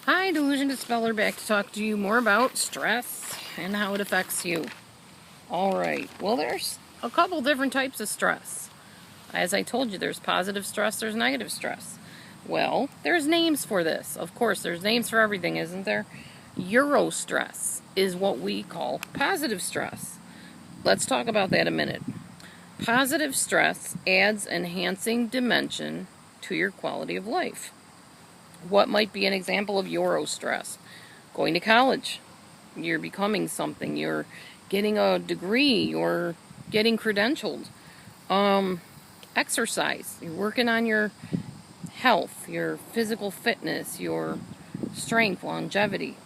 Hi, DelusionDispeller, back to talk to you more about stress and how it affects you. Alright, well there's a couple different types of stress. As I told you, there's positive stress, there's negative stress. Well, there's names for this. Of course, there's names for everything, isn't there? Eurostress is what we call positive stress. Let's talk about that a minute. Positive stress adds enhancing dimension to your quality of life. What might be an example of eurostress? Going to college. You're becoming something. You're getting a degree. You're getting credentialed. Exercise. You're working on your health, your physical fitness, your strength, longevity.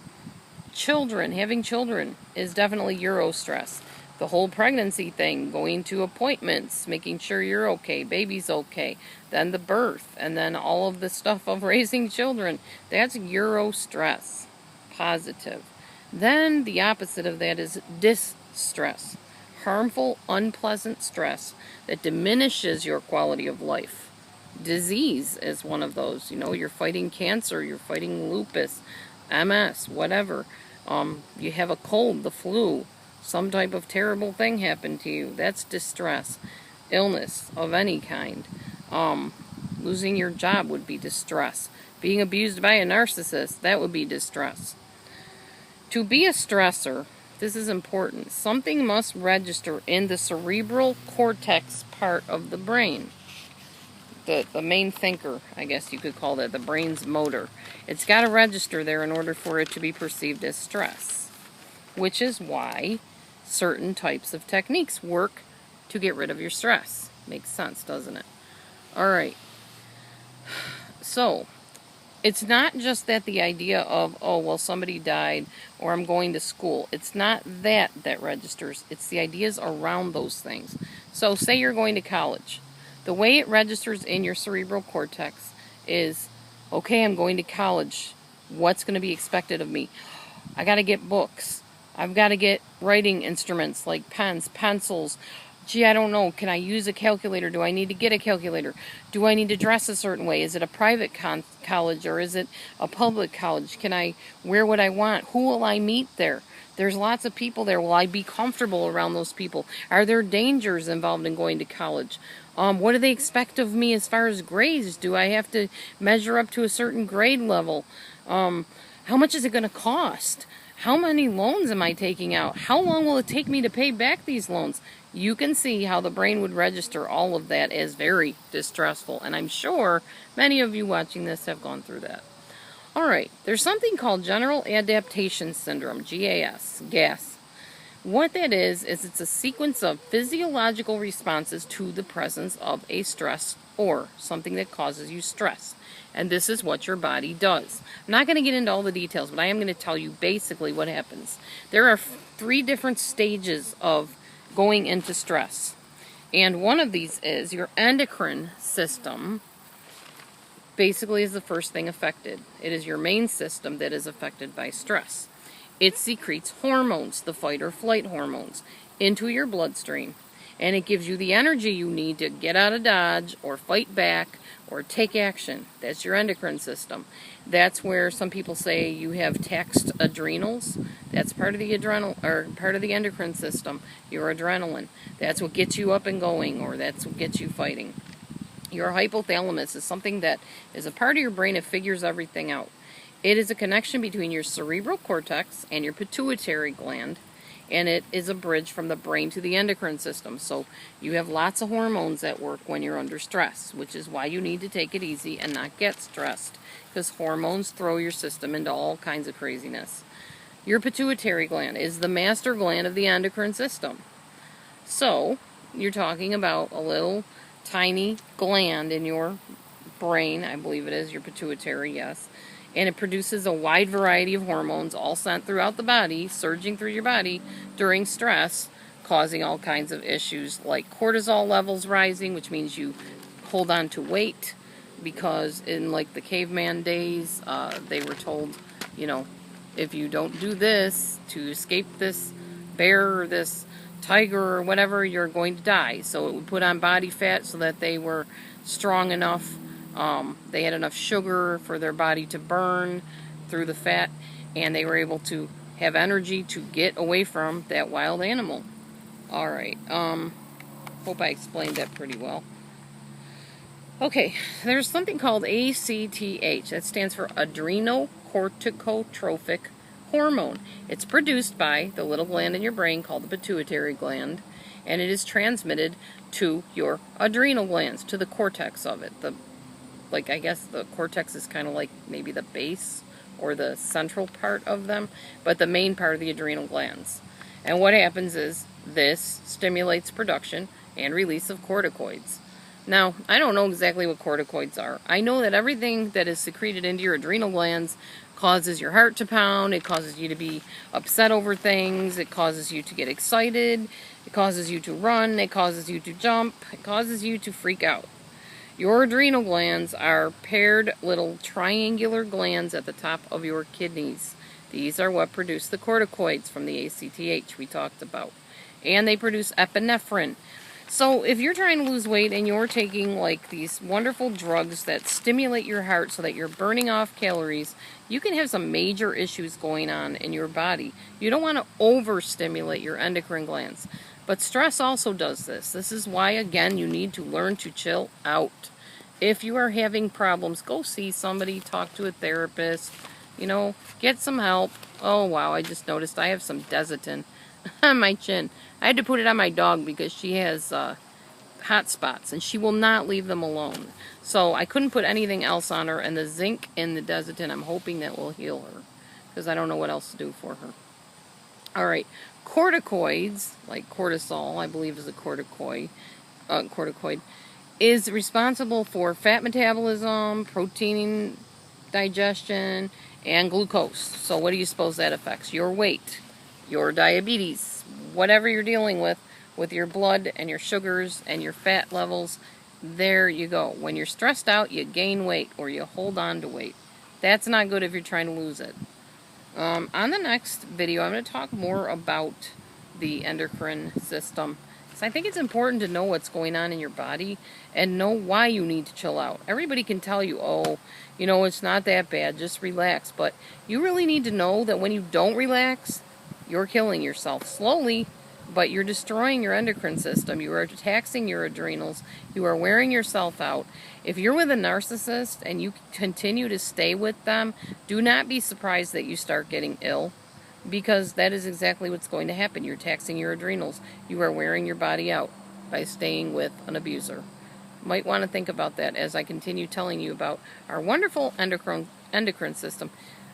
Children. Having children is definitely eurostress. The whole pregnancy thing, going to appointments, making sure you're okay, baby's okay, then the birth, and then all of the stuff of raising children. That's eurostress, positive. Then the opposite of that is distress, harmful, unpleasant stress that diminishes your quality of life. Disease is one of those. You're fighting cancer, you're fighting lupus, MS, whatever. You have a cold, the flu. Some type of terrible thing happened to you. That's distress. Illness of any kind. Losing your job would be distress. Being abused by a narcissist, that would be distress. To be a stressor, this is important. Something must register in the cerebral cortex part of the brain. The main thinker, I guess you could call that, the brain's motor. It's got to register there in order for it to be perceived as stress. Which is why certain types of techniques work to get rid of your stress. Makes sense, doesn't it? Alright. So, it's not just that the idea of, oh, well, somebody died, or I'm going to school. It's not that registers. It's the ideas around those things. So, say you're going to college. The way it registers in your cerebral cortex is, okay, I'm going to college. What's going to be expected of me? I got to get books. I've got to get writing instruments like pens, pencils. Gee, I don't know. Can I use a calculator? Do I need to get a calculator? Do I need to dress a certain way? Is it a private college or is it a public college? Can I wear what I want? Who will I meet there? There's lots of people there. Will I be comfortable around those people? Are there dangers involved in going to college? What do they expect of me as far as grades? Do I have to measure up to a certain grade level? How much is it going to cost? How many loans am I taking out? How long will it take me to pay back these loans? You can see how the brain would register all of that as very distressful. And I'm sure many of you watching this have gone through that. Alright, there's something called General Adaptation Syndrome, GAS. What that is it's a sequence of physiological responses to the presence of a stress or something that causes you stress. And this is what your body does. I'm not going to get into all the details, but I am going to tell you basically what happens. There are 3 different stages of going into stress. And one of these is your endocrine system basically is the first thing affected. It is your main system that is affected by stress. It secretes hormones, the fight or flight hormones, into your bloodstream. And it gives you the energy you need to get out of dodge or fight back or take action. That's your endocrine system. That's where some people say you have taxed adrenals. That's part of the part of the endocrine system. Your adrenaline. That's what gets you up and going, or that's what gets you fighting. Your hypothalamus is something that is a part of your brain that figures everything out. It is a connection between your cerebral cortex and your pituitary gland, and it is a bridge from the brain to the endocrine system. So you have lots of hormones at work when you're under stress, which is why you need to take it easy and not get stressed, because hormones throw your system into all kinds of craziness. Your pituitary gland is the master gland of the endocrine system. So you're talking about a little tiny gland in your brain, I believe it is, your pituitary, yes. And it produces a wide variety of hormones all sent throughout the body, surging through your body during stress, causing all kinds of issues like cortisol levels rising, which means you hold on to weight, because in like the caveman days, they were told, if you don't do this to escape this bear or this tiger or whatever, you're going to die. So it would put on body fat so that they were strong enough. They had enough sugar for their body to burn through the fat, and they were able to have energy to get away from that wild animal. Alright, hope I explained that pretty well. Okay, there's something called ACTH. That stands for adrenocorticotropic hormone. It's produced by the little gland in your brain called the pituitary gland, and it is transmitted to your adrenal glands, to the cortex of it. I guess the cortex is kind of like maybe the base or the central part of them, but the main part of the adrenal glands. And what happens is this stimulates production and release of corticoids. Now, I don't know exactly what corticoids are. I know that everything that is secreted into your adrenal glands causes your heart to pound, it causes you to be upset over things, it causes you to get excited, it causes you to run, it causes you to jump, it causes you to freak out. Your adrenal glands are paired little triangular glands at the top of your kidneys. These are what produce the corticoids from the ACTH we talked about. And they produce epinephrine. So if you're trying to lose weight and you're taking like these wonderful drugs that stimulate your heart so that you're burning off calories, you can have some major issues going on in your body. You don't want to overstimulate your endocrine glands. But stress also does this. This is why, again, you need to learn to chill out. If you are having problems, go see somebody, talk to a therapist, get some help. Oh, wow, I just noticed I have some Desitin on my chin. I had to put it on my dog because she has hot spots and she will not leave them alone. So I couldn't put anything else on her, and the zinc in the Desitin, I'm hoping that will heal her because I don't know what else to do for her. Alright, corticoids, like cortisol, I believe is a corticoid, is responsible for fat metabolism, protein digestion, and glucose. So what do you suppose that affects? Your weight, your diabetes, whatever you're dealing with your blood and your sugars and your fat levels. There you go. When you're stressed out, you gain weight or you hold on to weight. That's not good if you're trying to lose it. On the next video, I'm going to talk more about the endocrine system. So I think it's important to know what's going on in your body and know why you need to chill out. Everybody can tell you, it's not that bad, just relax. But you really need to know that when you don't relax, you're killing yourself slowly, but you're destroying your endocrine system. You are taxing your adrenals. You are wearing yourself out. If you're with a narcissist and you continue to stay with them, do not be surprised that you start getting ill, because that is exactly what's going to happen. You're taxing your adrenals. You are wearing your body out by staying with an abuser. Might want to think about that as I continue telling you about our wonderful endocrine system.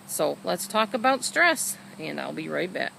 So let's talk about stress, and I'll be right back.